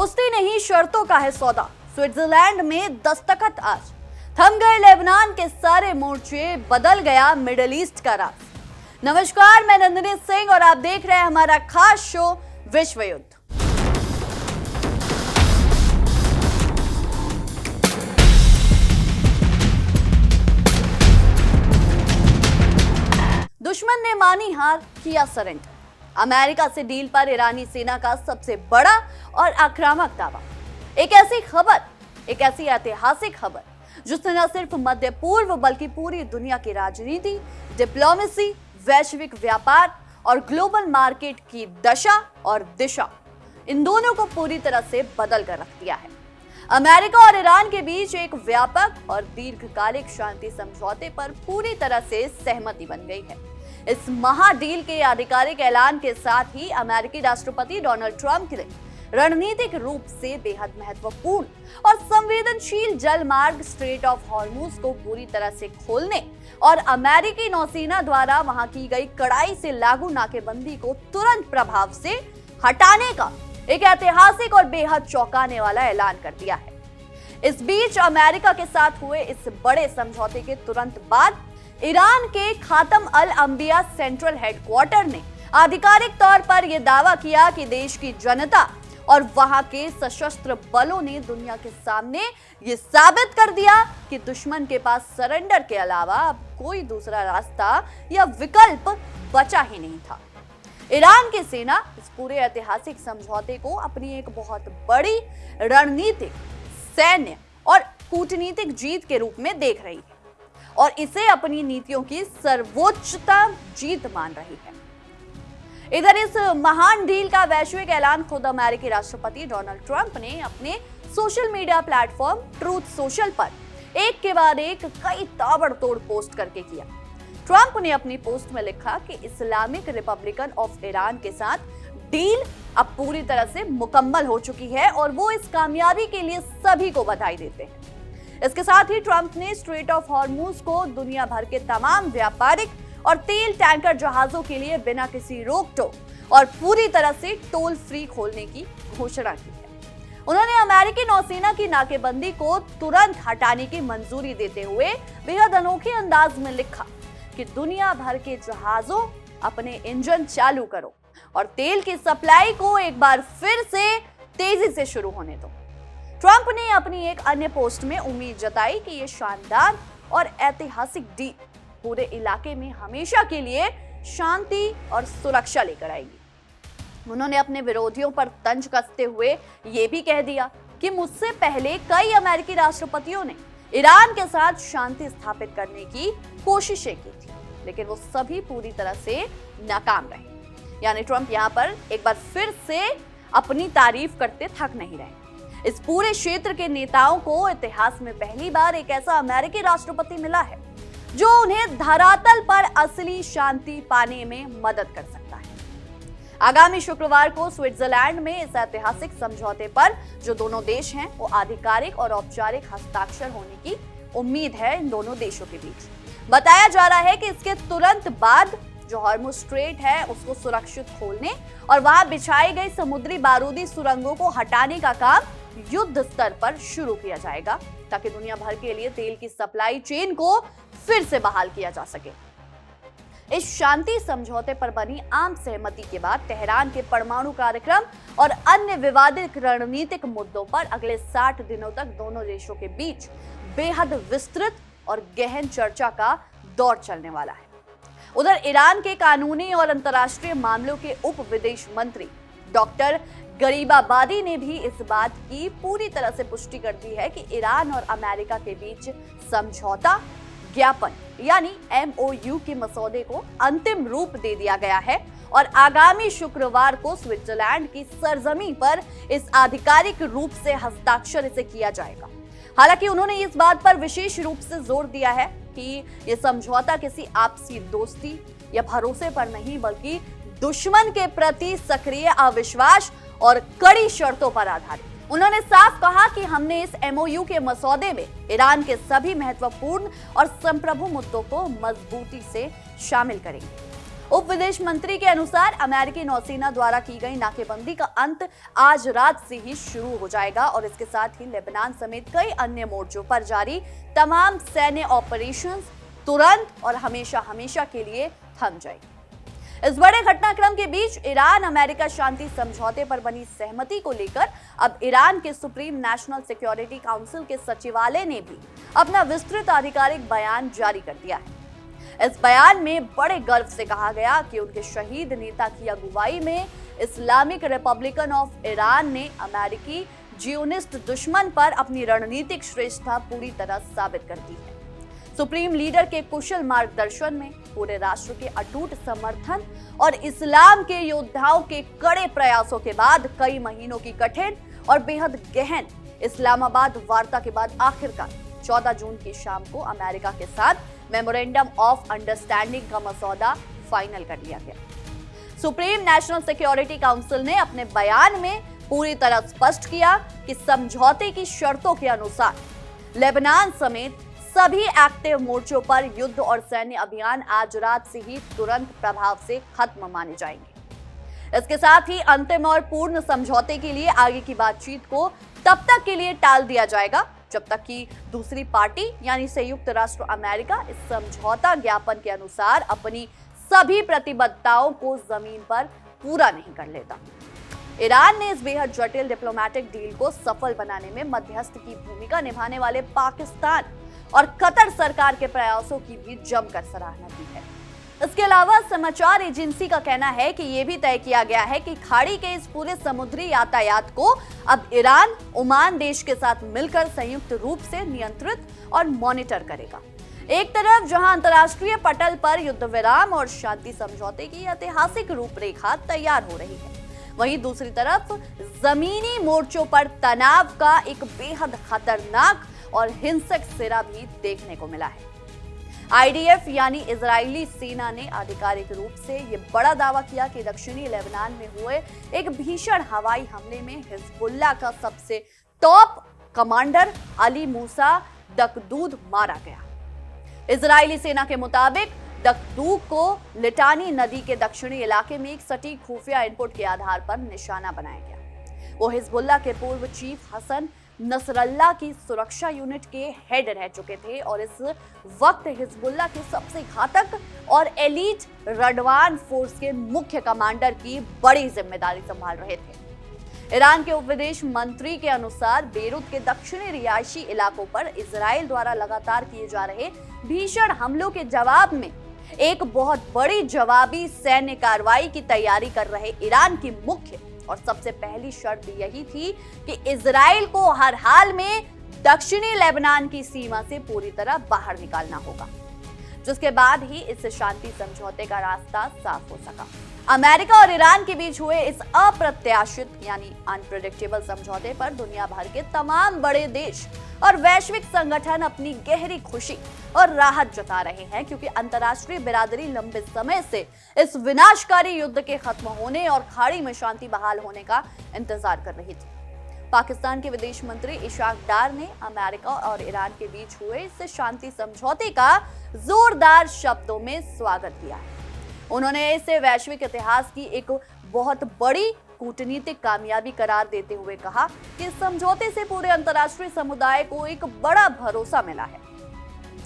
दोस्ती नहीं शर्तों का है सौदा। स्विट्जरलैंड में दस्तखत आज। थम गए लेबनान के सारे मोर्चे, बदल गया मिडिल ईस्ट का राज। नमस्कार, मैं नंदिनी सिंह और आप देख रहे हैं हमारा खास शो विश्व युद्ध। दुश्मन ने मानी हार, किया सरेंडर। अमेरिका से डील पर ईरानी सेना का सबसे बड़ा और आक्रामक दावा। एक ऐसी ऐतिहासिक खबर जिसने न सिर्फ मध्य पूर्व बल्कि पूरी दुनिया की राजनीति, डिप्लोमेसी, वैश्विक व्यापार और ग्लोबल मार्केट की दशा और दिशा, इन दोनों को पूरी तरह से बदल कर रख दिया है। अमेरिका और ईरान के बीच एक व्यापक और दीर्घकालिक शांति समझौते पर पूरी तरह से सहमति बन गई है। इस महाडील के आधिकारिक ऐलान के साथ ही अमेरिकी राष्ट्रपति डोनाल्ड ट्रंप के लिए रणनीतिक रूप से बेहद महत्वपूर्ण और संवेदनशील जलमार्ग स्ट्रेट ऑफ हॉर्मुज को पूरी तरह से खोलने और अमेरिकी नौसेना द्वारा वहां की गई कड़ाई से लागू नाकेबंदी को तुरंत प्रभाव से हटाने का एक ऐतिहासिक और बेहद चौंकाने वाला ऐलान कर दिया है। इस बीच अमेरिका के साथ हुए इस बड़े समझौते के तुरंत बाद ईरान के खातम अल अंबिया सेंट्रल हेडक्वार्टर ने आधिकारिक तौर पर यह दावा किया कि देश की जनता और वहां के सशस्त्र बलों ने दुनिया के सामने ये साबित कर दिया कि दुश्मन के पास सरेंडर के अलावा अब कोई दूसरा रास्ता या विकल्प बचा ही नहीं था। ईरान की सेना इस पूरे ऐतिहासिक समझौते को अपनी एक बहुत बड़ी रणनीतिक, सैन्य और कूटनीतिक जीत के रूप में देख रही है और इसे अपनी नीतियों की सर्वोच्चतम जीत मान रही है। इधर इस महान डील का वैश्विक ऐलान खुद अमेरिकी राष्ट्रपति डोनाल्ड ट्रंप ने अपने social media platform truth social पर एक के बाद एक कई ताबड़तोड़ पोस्ट करके किया। ट्रंप ने अपनी पोस्ट में लिखा कि इस्लामिक रिपब्लिकन ऑफ ईरान के साथ डील अब पूरी तरह से मुकम्मल हो चुकी है और वो इस कामयाबी के लिए सभी को बधाई देते हैं। इसके साथ ही ट्रंप ने स्ट्रेट ऑफ हॉर्मुज को दुनिया भर के तमाम व्यापारिक और तेल टैंकर जहाजों के लिए बिना किसी रोक टोक और पूरी तरह से टोल फ्री खोलने की घोषणा की है। उन्होंने अमेरिकी नौसेना की नाकेबंदी को तुरंत हटाने की मंजूरी देते हुए बेहद अनोखे अंदाज में लिखा कि दुनिया भर के जहाजों, अपने इंजन चालू करो और तेल की सप्लाई को एक बार फिर से तेजी से शुरू होने दो। ट्रंप ने अपनी एक अन्य पोस्ट में उम्मीद जताई कि ये शानदार और ऐतिहासिक डील पूरे इलाके में हमेशा के लिए शांति और सुरक्षा लेकर आएगी। उन्होंने अपने विरोधियों पर तंज कसते हुए ये भी कह दिया कि मुझसे पहले कई अमेरिकी राष्ट्रपतियों ने ईरान के साथ शांति स्थापित करने की कोशिशें की थी, लेकिन वो सभी पूरी तरह से नाकाम रहे। यानी ट्रंप यहाँ पर एक बार फिर से अपनी तारीफ करते थक नहीं रहे। इस पूरे क्षेत्र के नेताओं को इतिहास में पहली बार एक ऐसा अमेरिकी राष्ट्रपति मिला है जो उन्हें धरातल पर असली शांति पाने में मदद कर सकता है। आगामी शुक्रवार को स्विट्जरलैंड में इस ऐतिहासिक समझौते पर जो दोनों देश हैं वो आधिकारिक और औपचारिक हस्ताक्षर होने की उम्मीद है इन दोनों देशों के बीच। बताया जा रहा है कि इसके तुरंत बाद जो हॉर्मुज स्ट्रेट है उसको सुरक्षित खोलने और वहां बिछाई गई समुद्री बारूदी सुरंगों को हटाने का काम युद्ध स्तर पर शुरू किया जाएगा ताकि दुनिया भर के लिए तेल की सप्लाई चेन को फिर से बहाल किया जा सके। इस शांति समझौते पर बनी आम सहमति के बाद तेहरान के परमाणु कार्यक्रम और अन्य विवादित रणनीतिक मुद्दों पर अगले 60 दिनों तक दोनों देशों के बीच बेहद विस्तृत और गहन चर्चा का दौर चलने वाला है। उधर ईरान के कानूनी और अंतर्राष्ट्रीय मामलों के उप विदेश मंत्री डॉक्टर गरीबाबादी ने भी इस बात की पूरी तरह से पुष्टि कर दी है कि ईरान और अमेरिका के बीच समझौता ज्ञापन यानी MOU के मसौदे को अंतिम रूप दे दिया गया है और आगामी शुक्रवार को स्विट्जरलैंड की सरजमी पर इस आधिकारिक रूप से हस्ताक्षर इसे किया जाएगा। हालांकि उन्होंने इस बात पर विशेष रूप से जोर दिया है कि यह समझौता किसी आपसी दोस्ती या भरोसे पर नहीं बल्कि दुश्मन के प्रति सक्रिय अविश्वास और कड़ी शर्तों पर आधारित। उन्होंने साफ कहा कि हमने इस MOU के मसौदे में ईरान के सभी महत्वपूर्ण और संप्रभु मुद्दों को मजबूती से शामिल करेंगे उप विदेश मंत्री के अनुसार अमेरिकी नौसेना द्वारा की गई नाकेबंदी का अंत आज रात से ही शुरू हो जाएगा और इसके साथ ही लेबनान समेत कई अन्य मोर्चों पर जारी तमाम सैन्य ऑपरेशंस तुरंत और हमेशा हमेशा के लिए थम जाएगी। इस बड़े घटनाक्रम के बीच ईरान अमेरिका शांति समझौते पर बनी सहमति को लेकर अब ईरान के सुप्रीम नेशनल सिक्योरिटी काउंसिल के सचिवालय ने भी अपना विस्तृत आधिकारिक बयान जारी कर दिया है। इस बयान में बड़े गर्व से कहा गया कि उनके शहीद नेता की अगुवाई में इस्लामिक रिपब्लिकन ऑफ ईरान ने अमेरिकी जियोनिस्ट दुश्मन पर अपनी रणनीतिक श्रेष्ठता पूरी तरह साबित कर दी है। सुप्रीम लीडर के कुशल मार्गदर्शन में पूरे राष्ट्र के अटूट समर्थन और इस्लाम के योद्धाओं के कड़े प्रयासों के बाद कई महीनों की कठिन और बेहद गहन इस्लामाबाद वार्ता के बाद आखिरकार 14 जून की शाम को अमेरिका के साथ मेमोरेंडम ऑफ अंडरस्टैंडिंग का मसौदा फाइनल कर लिया गया। सुप्रीम नेशनल सिक्योरिटी काउंसिल ने अपने बयान में पूरी तरह स्पष्ट किया कि समझौते की शर्तों के अनुसार लेबनान समेत सभी एक्टिव मोर्चों पर युद्ध और सैन्य अभियान आज रात से ही तुरंत प्रभाव से खत्म माने जाएंगे। इसके साथ ही अंतिम और पूर्ण समझौते के लिए आगे की बातचीत को तब तक के लिए टाल दिया जाएगा जब तक कि दूसरी पार्टी यानी संयुक्त राष्ट्र अमेरिका इस समझौता ज्ञापन के अनुसार अपनी सभी प्रतिबद्धताओं को जमीन पर पूरा नहीं कर लेता। ईरान ने इस बेहद जटिल डिप्लोमेटिक डील को सफल बनाने में मध्यस्थ की भूमिका निभाने वाले पाकिस्तान और कतर सरकार के प्रयासों की भी जमकर सराहना की है। इसके अलावा समाचार एजेंसी का कहना है कि यह भी तय किया गया है कि खाड़ी के इस पूरे समुद्री यातायात को अब ईरान ओमान देश के साथ मिलकर संयुक्त रूप से नियंत्रित और मॉनिटर करेगा। एक तरफ जहां अंतर्राष्ट्रीय पटल पर युद्ध विराम और शांति समझौते की ऐतिहासिक रूपरेखा तैयार हो रही है, वहीं दूसरी तरफ जमीनी मोर्चों पर तनाव का एक बेहद खतरनाक और हिंसक सिरा भी देखने को मिला है। आईडीएफ यानी इजरायली सेना ने आधिकारिक रूप से यह बड़ा दावा किया कि दक्षिणी लेबनान में हुए एक भीषण हवाई हमले में हिजबुल्लाह का सबसे टॉप कमांडर अली मूसा दकदूद मारा गया। इजरायली सेना के मुताबिक दकदूद को लिटानी नदी के दक्षिणी इलाके में एक सटीक खुफिया इनपुट के आधार पर निशाना बनाया गया। वो हिजबुल्लाह के पूर्व चीफ हसन नसरल्लाह की सुरक्षा यूनिट के हेड रह चुके थे और इस वक्त हिजबुल्लाह के सबसे घातक और एलीट रडवान फोर्स के मुख्य कमांडर की बड़ी जिम्मेदारी संभाल रहे थे। ईरान के उप विदेश मंत्री के अनुसार बेरूत के दक्षिणी रिहायशी इलाकों पर इजराइल द्वारा लगातार किए जा रहे भीषण हमलों के जवाब में एक बहुत बड़ी जवाबी सैन्य कार्रवाई की तैयारी कर रहे ईरान की मुख्य और सबसे पहली शर्त यही थी कि इजराइल को हर हाल में दक्षिणी लेबनान की सीमा से पूरी तरह बाहर निकालना होगा, जिसके बाद ही इस शांति समझौते का रास्ता साफ हो सका। अमेरिका और ईरान के बीच हुए इस अप्रत्याशित यानी अनप्रेडिक्टेबल समझौते पर दुनिया भर के तमाम बड़े देश और वैश्विक संगठन अपनी गहरी खुशी और राहत जता रहे हैं, क्योंकि अंतर्राष्ट्रीय बिरादरी लंबे समय से इस विनाशकारी युद्ध के खत्म होने और खाड़ी में शांति बहाल होने का इंतजार कर रही थी। पाकिस्तान के विदेश मंत्री इशाक डार ने अमेरिका और ईरान के बीच हुए इस शांति समझौते का जोरदार शब्दों में स्वागत किया है। उन्होंने इसे वैश्विक इतिहास की एक बहुत बड़ी कूटनीतिक कामयाबी करार देते हुए कहा कि इस समझौते से पूरे अंतर्राष्ट्रीय समुदाय को एक बड़ा भरोसा मिला है,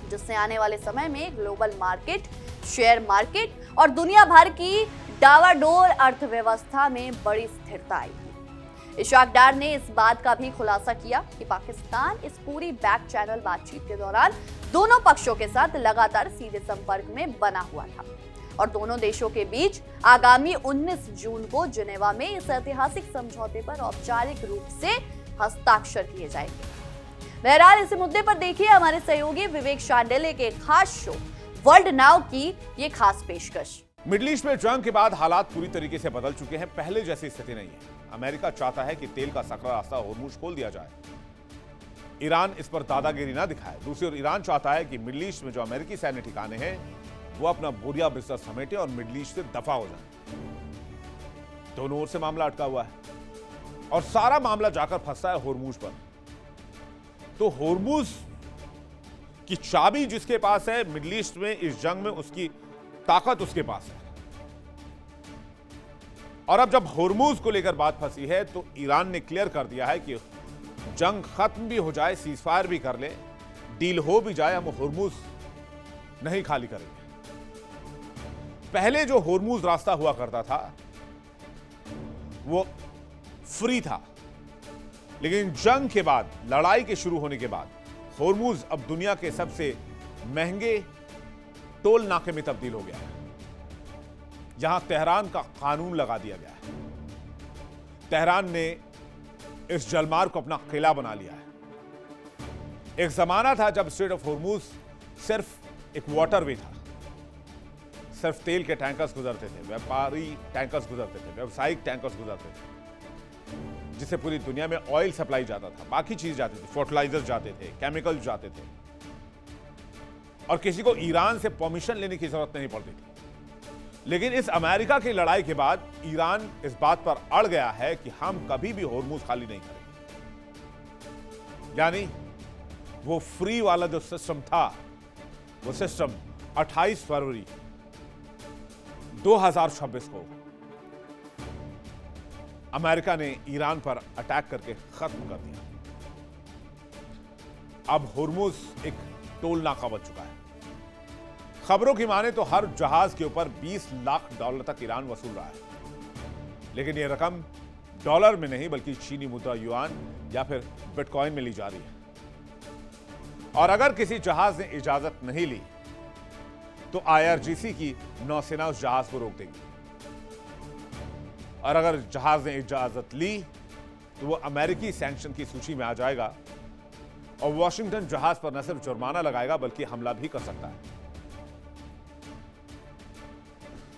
जिससे आने वाले समय में ग्लोबल मार्केट, शेयर मार्केट और दुनिया भर की डावाडोल अर्थव्यवस्था में बड़ी स्थिरता आएगी। इशाक डार ने इस बात का भी खुलासा किया कि पाकिस्तान इस पूरी बैक चैनल बातचीत के दौरान दोनों पक्षों के साथ लगातार सीधे संपर्क में बना हुआ था और दोनों देशों के बीच आगामी 19 जून को जिनेवा में इस ऐतिहासिक समझौते पर औपचारिक रूप से हस्ताक्षर किए जाएंगे। बहरहाल इस मुद्दे पर देखिए हमारे सहयोगी विवेक शांडिल्य के खास शो वर्ल्ड नाउ की ये खास पेशकश। मिडिल ईस्ट में जंग के बाद हालात पूरी तरीके से बदल चुके हैं, पहले जैसी स्थिति नहीं है। अमेरिका चाहता है कि तेल का सकरा रास्ता होर्मुज खोल दिया जाए, ईरान इस पर दादागिरी ना दिखाए। दूसरी ओर ईरान चाहता है कि मिडिल ईस्ट में जो अमेरिकी सैन्य ठिकाने हैं वो अपना बोरिया बिस्तर समेटे और मिडिल ईस्ट से दफा हो जाए। दोनों ओर से मामला अटका हुआ है और सारा मामला जाकर फंसता है होर्मुज पर। तो होर्मुज की चाबी जिसके पास है मिडिल ईस्ट में, इस जंग में उसकी ताकत उसके पास है। और अब जब होर्मुज को लेकर बात फंसी है तो ईरान ने क्लियर कर दिया है कि जंग खत्म भी हो जाए, सीजफायर भी कर ले, डील हो भी जाए, हम होर्मुज नहीं खाली करेंगे। पहले जो होर्मुज रास्ता हुआ करता था वो फ्री था, लेकिन जंग के बाद, लड़ाई के शुरू होने के बाद होर्मुज अब दुनिया के सबसे महंगे टोल नाके में तब्दील हो गया है। यहां तेहरान का कानून लगा दिया गया है। तेहरान ने इस जलमार्ग को अपना किला बना लिया है। एक जमाना था जब स्ट्रेट ऑफ होर्मुज सिर्फ एक वाटरवे था, सिर्फ तेल के टैंकर्स गुजरते थे, व्यापारी टैंकर्स गुजरते थे, व्यावसायिक टैंकर्स गुजरते थे, जिससे पूरी दुनिया में ऑयल सप्लाई जाता था, बाकी चीज जाती थी, फर्टिलाइजर्स जाते थे, केमिकल्स जाते थे, और किसी को ईरान से परमिशन लेने की जरूरत नहीं पड़ती थी। लेकिन इस अमेरिका की लड़ाई के बाद ईरान इस बात पर अड़ गया है कि हम कभी भी होर्मुज खाली नहीं करेंगे। यानी वो फ्री वाला जो सिस्टम था, वो सिस्टम 28 फरवरी 2026 को अमेरिका ने ईरान पर अटैक करके खत्म कर दिया। अब होर्मुज एक टोल नाका बन चुका है। खबरों की माने तो हर जहाज के ऊपर $20 लाख तक ईरान वसूल रहा है, लेकिन यह रकम डॉलर में नहीं बल्कि चीनी मुद्रा युआन या फिर बिटकॉइन में ली जा रही है। और अगर किसी जहाज ने इजाजत नहीं ली तो IRGC की नौसेना उस जहाज को रोक देगी, और अगर जहाज ने इजाजत ली तो वो अमेरिकी सैंक्शन की सूची में आ जाएगा, और वॉशिंगटन जहाज पर न सिर्फ जुर्माना लगाएगा बल्कि हमला भी कर सकता है।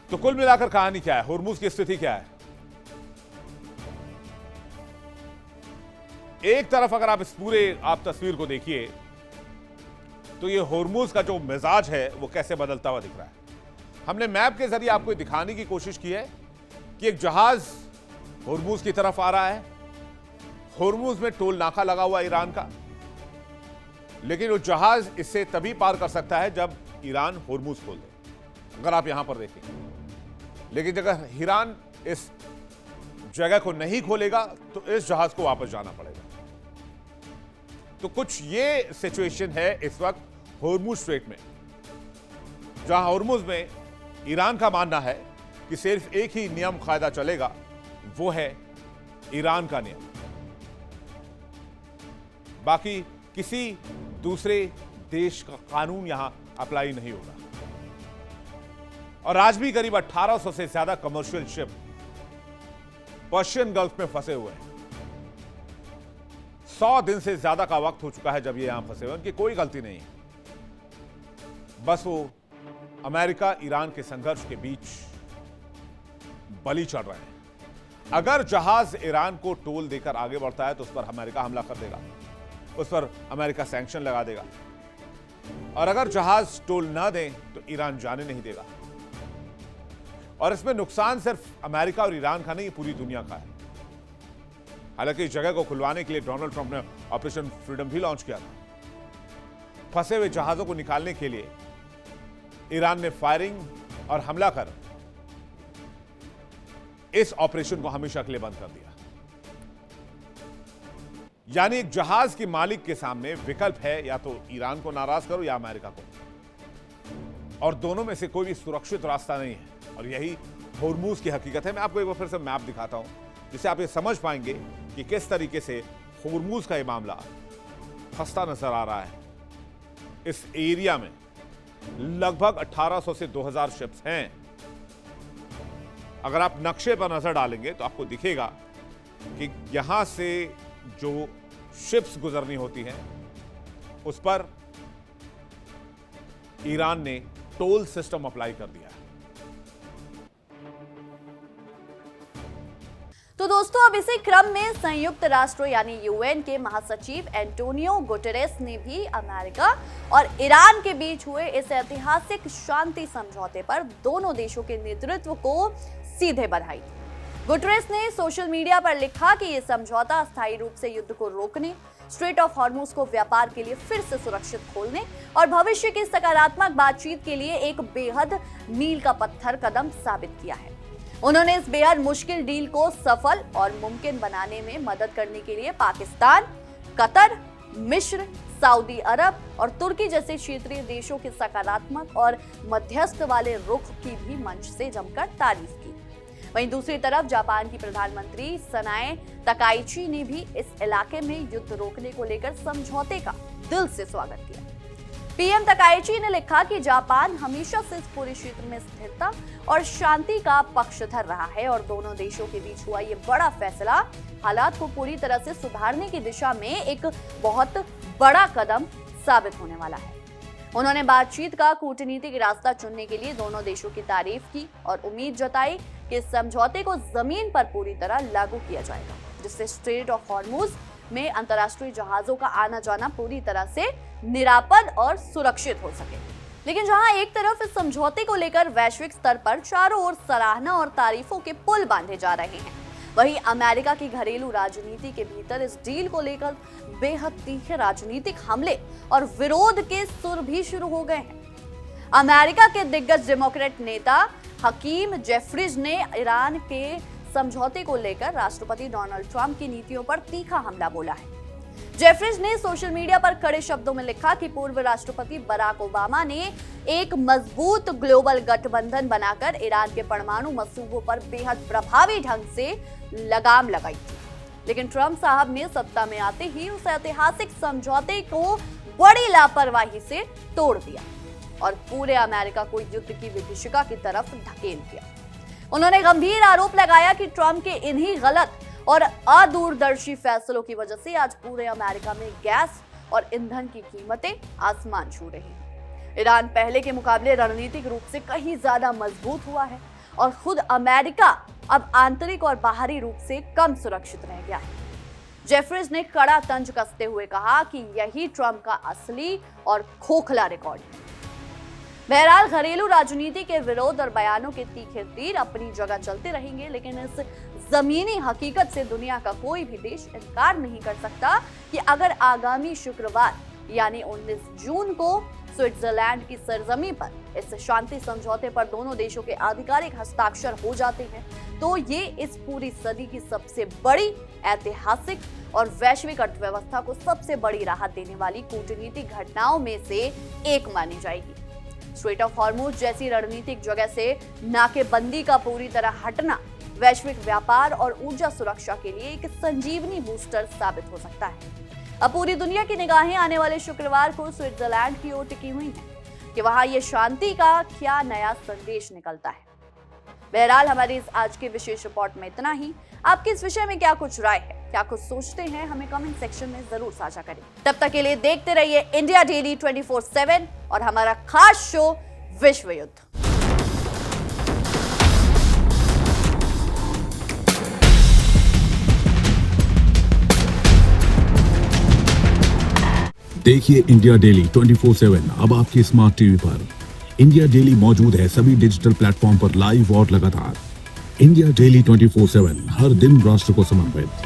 तो कुल मिलाकर कहानी क्या है, होर्मुज की स्थिति क्या है? एक तरफ अगर आप इस पूरे तस्वीर को देखिए तो ये होर्मुज का जो मिजाज है वो कैसे बदलता हुआ दिख रहा है। हमने मैप के जरिए आपको दिखाने की कोशिश की है कि एक जहाज होर्मुज की तरफ आ रहा है, होर्मुज में टोल नाका लगा हुआ ईरान का, लेकिन वो जहाज इससे तभी पार कर सकता है जब ईरान होर्मुज खोल दे, अगर आप यहां पर देखें। लेकिन अगर ईरान इस जगह को नहीं खोलेगा तो इस जहाज को वापस जाना पड़ेगा। तो कुछ ये सिचुएशन है इस वक्त होर्मुज स्ट्रेट में, जहां होर्मुज में ईरान का मानना है कि सिर्फ एक ही नियम कायदा चलेगा, वो है ईरान का नियम, बाकी किसी दूसरे देश का कानून यहां अप्लाई नहीं होगा। और आज भी करीब 1800 से ज्यादा कमर्शियल शिप पर्शियन गल्फ में फंसे हुए हैं। 100 दिन से ज्यादा का वक्त हो चुका है जब ये यहां फंसे हुए, उनकी कोई गलती नहीं है, बस वो अमेरिका ईरान के संघर्ष के बीच बलि चढ़ रहे हैं। अगर जहाज ईरान को टोल देकर आगे बढ़ता है तो उस पर अमेरिका हमला कर देगा, उस पर अमेरिका सैंक्शन लगा देगा, और अगर जहाज टोल ना दे तो ईरान जाने नहीं देगा। और इसमें नुकसान सिर्फ अमेरिका और ईरान का नहीं, पूरी दुनिया का है। हालांकि इस जगह को खुलवाने के लिए डोनाल्ड ट्रंप ने ऑपरेशन फ्रीडम भी लॉन्च किया था। फंसे हुए जहाजों को निकालने के लिए ईरान ने फायरिंग और हमला कर इस ऑपरेशन को हमेशा के लिए बंद कर दिया। यानी एक जहाज के मालिक के सामने विकल्प है, या तो ईरान को नाराज करो या अमेरिका को, और दोनों में से कोई भी सुरक्षित रास्ता नहीं है। और यही होर्मुज की हकीकत है। मैं आपको एक बार फिर से मैप दिखाता हूं जिससे आप ये समझ पाएंगे कि किस तरीके से होर्मुज का ये मामला फंसता नजर आ रहा है। इस एरिया में लगभग 1800 से 2000 शिप्स हैं। अगर आप नक्शे पर नजर डालेंगे तो आपको दिखेगा कि यहां से जो शिप्स गुजरनी होती हैं उस पर ईरान ने टोल सिस्टम अप्लाई कर दिया है। तो दोस्तों, अब इसी क्रम में संयुक्त राष्ट्र यानी यूएन के महासचिव एंटोनियो गुटेरेस ने भी अमेरिका और ईरान के बीच हुए इस ऐतिहासिक शांति समझौते पर दोनों देशों के नेतृत्व को सीधे बधाई दी। गुटेरेस ने सोशल मीडिया पर लिखा कि यह समझौता अस्थायी रूप से युद्ध को रोकने, स्ट्रेट ऑफ हॉर्मुज को व्यापार के लिए फिर से सुरक्षित खोलने और भविष्य की सकारात्मक बातचीत के लिए एक बेहद मील का पत्थर कदम साबित किया है। उन्होंने इस बेहद मुश्किल डील को सफल और मुमकिन बनाने में मदद करने के लिए पाकिस्तान, कतर, मिस्र, सऊदी अरब और तुर्की जैसे क्षेत्रीय देशों के सकारात्मक और मध्यस्थ वाले रुख की भी मंच से जमकर तारीफ की। वहीं दूसरी तरफ जापान की प्रधानमंत्री सनाए तकाइची ने भी इस इलाके में युद्ध रोकने को लेकर समझौते का दिल से स्वागत किया। पीएम तकाइची ने लिखा कि जापान हमेशा से इस पूरे क्षेत्र में स्थिरता और शांति का पक्षधर रहा है और दोनों देशों के बीच हुआ ये बड़ा फैसला हालात को पूरी तरह से सुधारने की दिशा में एक बहुत बड़ा कदम साबित होने वाला है। उन्होंने बातचीत का कूटनीतिक रास्ता चुनने के लिए दोनों देशों की तारीफ की और उम्मीद जताई कि इस समझौते को जमीन पर पूरी तरह लागू किया जाएगा, जिससे स्ट्रेट ऑफ हॉर्मुज में अंतर्राष्ट्रीय जहाजों का आना जाना पूरी तरह से निरापद और सुरक्षित हो सके। लेकिन जहां एक तरफ इस समझौते को लेकर वैश्विक स्तर पर चारों ओर सराहना और तारीफों के पुल बांधे जा रहे हैं, वहीं अमेरिका की घरेलू राजनीति के भीतर इस डील को लेकर बेहद तीखे राजनीतिक हमले और विरोध के सुर भी शुरू हो गए हैं। अमेरिका के दिग्गज डेमोक्रेट नेता हकीम जेफरीज ने ईरान के समझौते को लेकर राष्ट्रपति डोनाल्ड ट्रंप की नीतियों पर तीखा हमला बोला है। जेफरीज ने सोशल मीडिया पर कड़े शब्दों में लिखा कि पूर्व राष्ट्रपति बराक ओबामा ने एक मजबूत ग्लोबल गठबंधन बनाकर ईरान के परमाणु मंसूबों पर बेहद प्रभावी ढंग से लगाम लगाई थी, लेकिन ट्रंप साहब ने सत्ता में आते ही उस ऐतिहासिक समझौते को बड़ी लापरवाही से तोड़ दिया और पूरे अमेरिका को युद्ध की विभीषिका की तरफ धकेल दिया। उन्होंने गंभीर आरोप लगाया कि ट्रंप के इन्हीं गलत और अदूरदर्शी फैसलों की वजह से आज पूरे अमेरिका में गैस और ईंधन की कीमतें आसमान छू रही हैं। ईरान पहले के मुकाबले रणनीतिक रूप से कहीं ज्यादा मजबूत हुआ है और खुद अमेरिका अब आंतरिक और बाहरी रूप से कम सुरक्षित रह गया है। जेफरीज ने कड़ा तंज कसते हुए कहा कि यही ट्रंप का असली और खोखला रिकॉर्ड है। बहरहाल घरेलू राजनीति के विरोध और बयानों के तीखे तीर अपनी जगह चलते रहेंगे, लेकिन इस जमीनी हकीकत से दुनिया का कोई भी देश इनकार नहीं कर सकता कि अगर आगामी शुक्रवार यानी 19 जून को स्विट्जरलैंड की सरजमी पर इस शांति समझौते पर दोनों देशों के आधिकारिक हस्ताक्षर हो जाते हैं, तो ये इस पूरी सदी की सबसे बड़ी ऐतिहासिक और वैश्विक अर्थव्यवस्था को सबसे बड़ी राहत देने वाली कूटनीतिक घटनाओं में से एक मानी जाएगी। स्ट्रेट ऑफ हॉर्मुज जैसी रणनीतिक जगह से नाकेबंदी का पूरी तरह हटना वैश्विक व्यापार और ऊर्जा सुरक्षा के लिए एक संजीवनी बूस्टर साबित हो सकता है। अब पूरी दुनिया की निगाहें आने वाले शुक्रवार को स्विट्जरलैंड की ओर टिकी हुई हैं कि वहां ये शांति का क्या नया संदेश निकलता है। बहरहाल हमारी इस आज की विशेष रिपोर्ट में इतना ही। आपकी इस विषय में क्या कुछ राय है, क्या कुछ सोचते हैं, हमें कमेंट सेक्शन में जरूर साझा करें। तब तक के लिए देखते रहिए इंडिया डेली 24/7 और हमारा खास शो विश्व युद्ध। देखिए इंडिया डेली 24/7 अब आपके स्मार्ट टीवी पर। इंडिया डेली मौजूद है सभी डिजिटल प्लेटफॉर्म पर लाइव और लगातार। इंडिया डेली 24/7 हर दिन राष्ट्र को समर्पित।